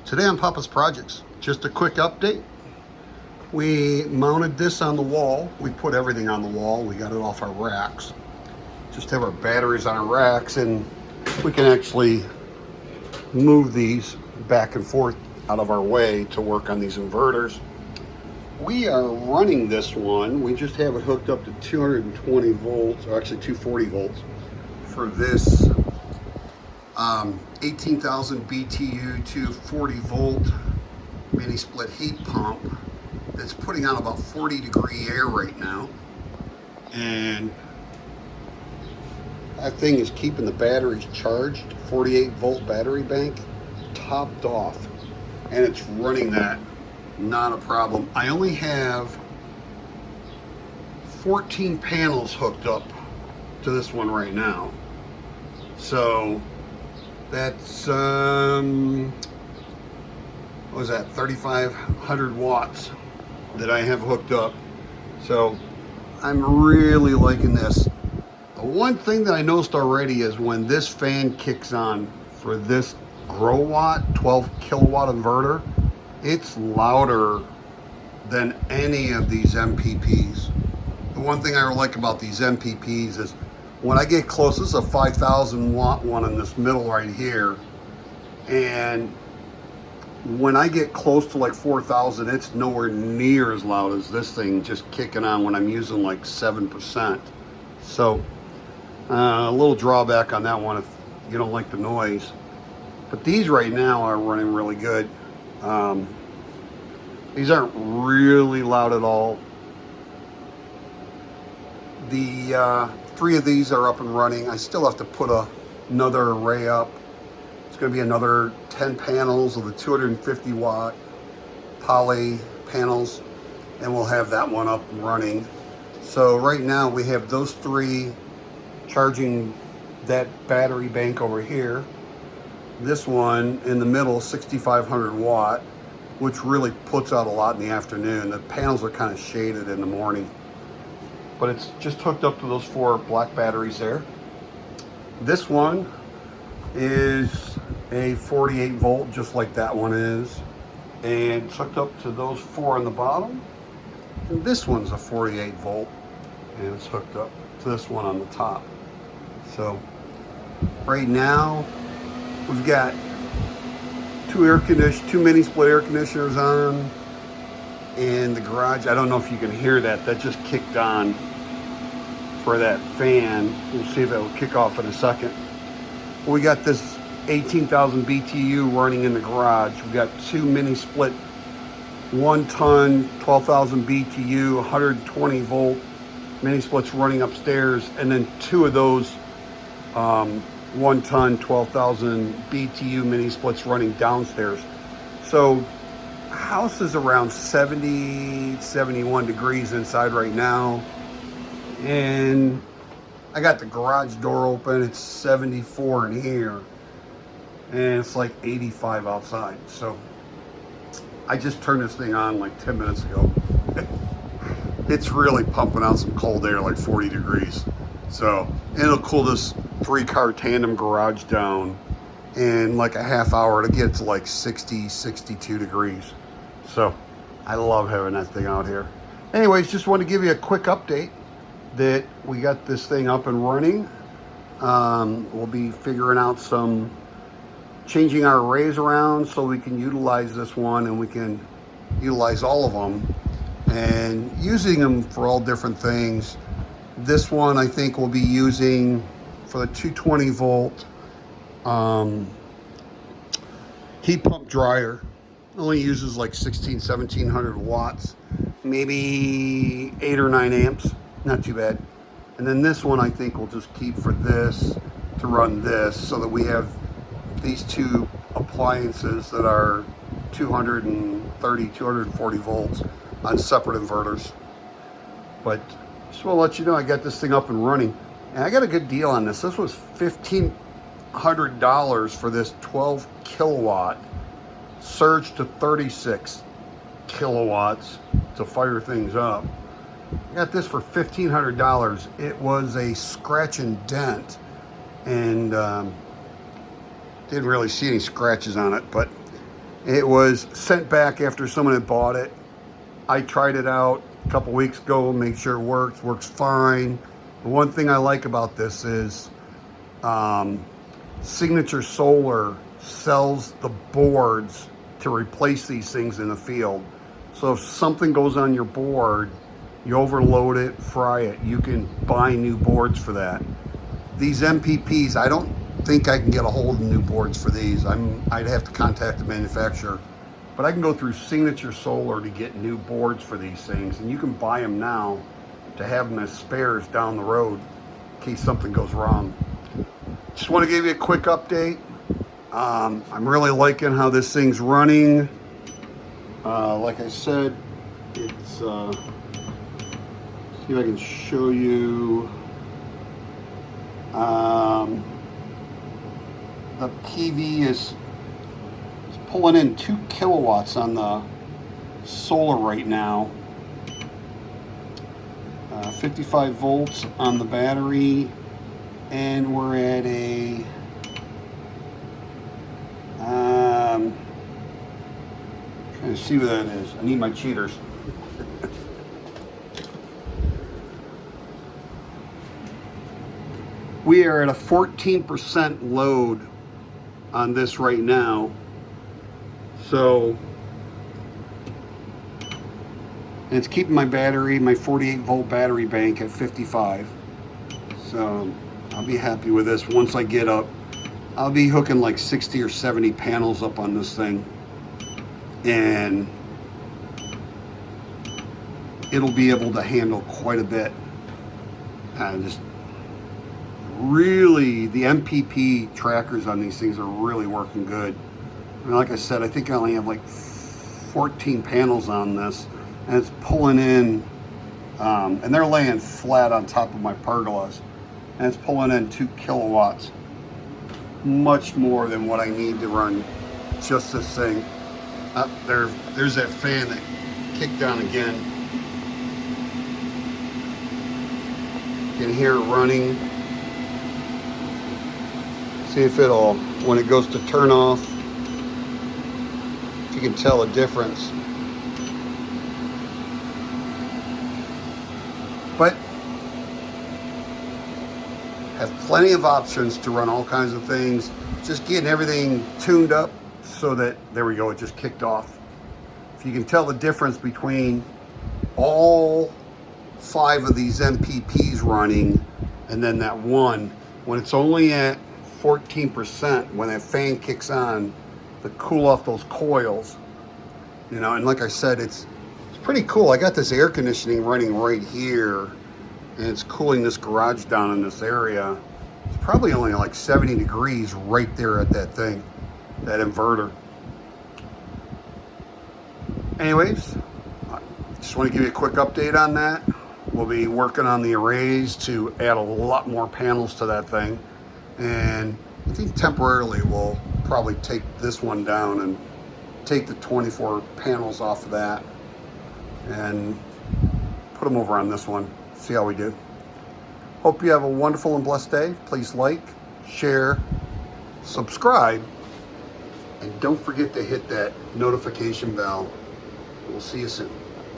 Today on Papa's Projects, just a quick update. We mounted this on the wall. We put everything on the wall. We got it off our racks. Just have our batteries on our racks, and we can actually move these back and forth out of our way to work on these inverters. We are running this one. We just have it hooked up to 220 volts, or actually 240 volts for this 18,000 BTU to 40 volt mini split heat pump that's putting out about 40-degree air right now, and that thing is keeping the batteries charged. 48 volt battery bank topped off, and it's running that, not a problem. I only have 14 panels hooked up to this one right now, so that's what was that, 3,500 watts that I have hooked up. So I'm really liking this. The one thing that I noticed already is when this fan kicks on for this Growatt 12 kilowatt inverter, it's louder than any of these MPPs. The one thing I like about these MPPs is when I get close, this is a 5,000 watt one in this middle right here, and when I get close to like 4,000, it's nowhere near as loud as this thing just kicking on when I'm using like 7%. So a little drawback on that one if you don't like the noise. But these right now are running really good. These aren't really loud at all. The 3 of these are up and running. I still have to put another array up. It's going to be another 10 panels of the 250 watt poly panels, and we'll have that one up and running. So right now we have those 3 charging that battery bank over here. This one in the middle, 6,500 watt, which really puts out a lot in the afternoon. The panels are kind of shaded in the morning, but it's just hooked up to those 4 black batteries there. This one is a 48 volt, just like that one is, and it's hooked up to those 4 on the bottom. And this one's a 48 volt, and it's hooked up to this one on the top. So right now we've got 2 mini split air conditioners on in the garage. I don't know if you can hear that. That just kicked on for that fan. We'll see if it will kick off in a second. We got this 18,000 BTU running in the garage. We got 2 mini split 1 ton 12,000 BTU 120 volt mini splits running upstairs, and then 2 of those 1 ton 12,000 BTU mini splits running downstairs. So house is around 70, 71 degrees inside right now, and I got the garage door open. It's 74 in here, and it's like 85 outside. So I just turned this thing on like 10 minutes ago. It's really pumping out some cold air, like 40 degrees. So it'll cool this 3-car tandem garage down in like a half hour to get to like 60, 62 degrees. So I love having that thing out here. Anyways, just want to give you a quick update that we got this thing up and running. We'll be figuring out changing our arrays around so we can utilize this one, and we can utilize all of them and using them for all different things. This one I think we'll be using for the 220 volt heat pump dryer. Only uses like 1,700 watts, maybe 8 or 9 amps, not too bad. And then this one I think we'll just keep for this, to run this, so that we have these 2 appliances that are 230, 240 volts on separate inverters. But just want to let you know I got this thing up and running, and I got a good deal on this. This was $1,500 for this 12 kilowatt surge to 36 kilowatts to fire things up. I got this for $1,500. It was a scratch and dent, and didn't really see any scratches on it, but It was sent back after someone had bought it. I tried it out a couple weeks ago, made sure it works fine. The one thing I like about this is Signature Solar sells the boards to replace these things in the field. So if something goes on your board, you overload it, fry it, you can buy new boards for that. These MPPs, I don't think I can get a hold of new boards for these. I'd have to contact the manufacturer. But I can go through Signature Solar to get new boards for these things, and you can buy them now to have them as spares down the road in case something goes wrong. Just want to give you a quick update. I'm really liking how this thing's running. Like I said, it's, see if I can show you. The PV is pulling in 2 kilowatts on the solar right now. 55 volts on the battery, and we're at a trying to see what that is. I need my cheaters. We are at a 14% load on this right now. So, and it's keeping my battery, my 48 volt battery bank at 55. So I'll be happy with this. Once I get up, I'll be hooking like 60 or 70 panels up on this thing. And it'll be able to handle quite a bit. Just really, the MPP trackers on these things are really working good. I mean, like I said, I think I only have like 14 panels on this, and it's pulling in, and they're laying flat on top of my pergolas, and it's pulling in 2 kilowatts, much more than what I need to run just this thing. There's that fan that kicked on again. You can hear it running. See if it'll, when it goes to turn off, if you can tell a difference. But have plenty of options to run all kinds of things. Just getting everything tuned up so that, there we go, it just kicked off. If you can tell the difference between all 5 of these MPPs running and then that one, when it's only at 14%, when that fan kicks on to cool off those coils, you know, and like I said, it's pretty cool. I got this air conditioning running right here, and it's cooling this garage down in this area. It's probably only like 70 degrees right there at that thing, that inverter. Anyways, I just want to give you a quick update on that. We'll be working on the arrays to add a lot more panels to that thing. And I think temporarily we'll probably take this one down and take the 24 panels off of that and put them over on this one. See how we do. Hope you have a wonderful and blessed day. Please like, share, subscribe, and don't forget to hit that notification bell. We'll see you soon.